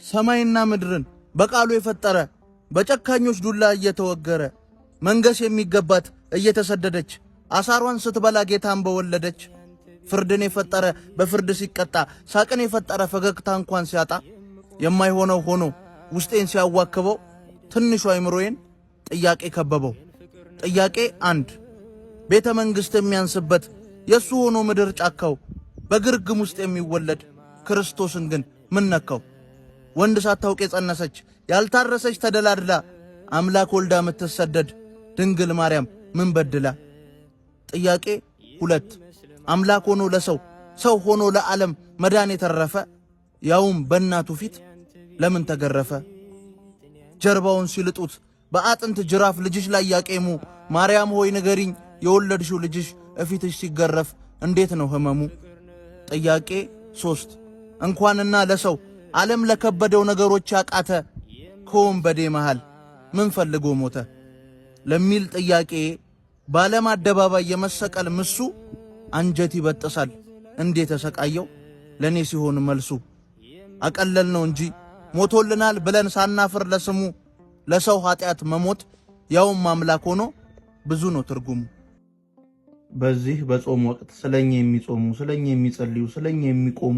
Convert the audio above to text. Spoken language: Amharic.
ሰማይና ምድርን በቃሉ የፈጠረ በጨካኞች ዱላ እየተወገረ መንገስ የሚገባት እየተሰደደች አሳሯን ስትበላ ጌታን በወለደች ፍርድን የፈጠረ በፍርድ ሲቀጣ ሳቅን የፈጠረ ፈገግታ እንኳን ሲያጣ የማይሆነው ሆኖ ውስጤን ሲያዋክበው ትንሹ አይምሮዬን ጥያቄ ከበበው። ጥያቄ 1 ቤተ መንግሥት የሚያንስበት የሱ ሆኖ ምድር ጫካው በግርግም ውስጥ የሚወለድ ክርስቶስን ግን ምን ነካው? ወንድ ሳታውቅ የጸነሰች ያልታረሰች ተደላድላ አምላክ ወልዳ የምትሰደድ ድንግል ማርያም ምን በድላ? ጥያቄ 2 አምላክ ሆኖ ለሰው ሰው ሆኖ ለዓለም መዳን የተረፈ ያውም በእናቱ ፊት ለምን ተገረፈ? ጀርባውን ሲልጡት በአጥንት ጅራፍ ልጅሽ ላይ ያቄሙ ማርያም ሆይ ንገሪኝ የወለድሽው ልጅሽ እፊትሽ ሲገረፍ እንዴት ነው ህመሙ? ጥያቄ 3 እንኳንና ለሰው ዓለም ለከበደው ነገሮች ያቃተ ከወንበዴ መሃል ምን ፈልጎ ሞተ? ለሚል ጥያቄ በዓለም አደባባይ የመሰቀል ምሱ አንጀት ይበጥሳል እንዴት ተሰቃየው ለኔ ሲሆን መልሱ። አቀለል ነው እንጂ ሞቶልናል ብለን ሳናፍር ለስሙ ለሰው ኃጢአት መሞት ያውም አምላክ ሆኖ ብዙ ነው ትርጉሙ። በዚህ በጾም ወቅት ስለኛ የሚጾሙ ስለኛ የሚጸልዩ ስለኛ የሚቆሙ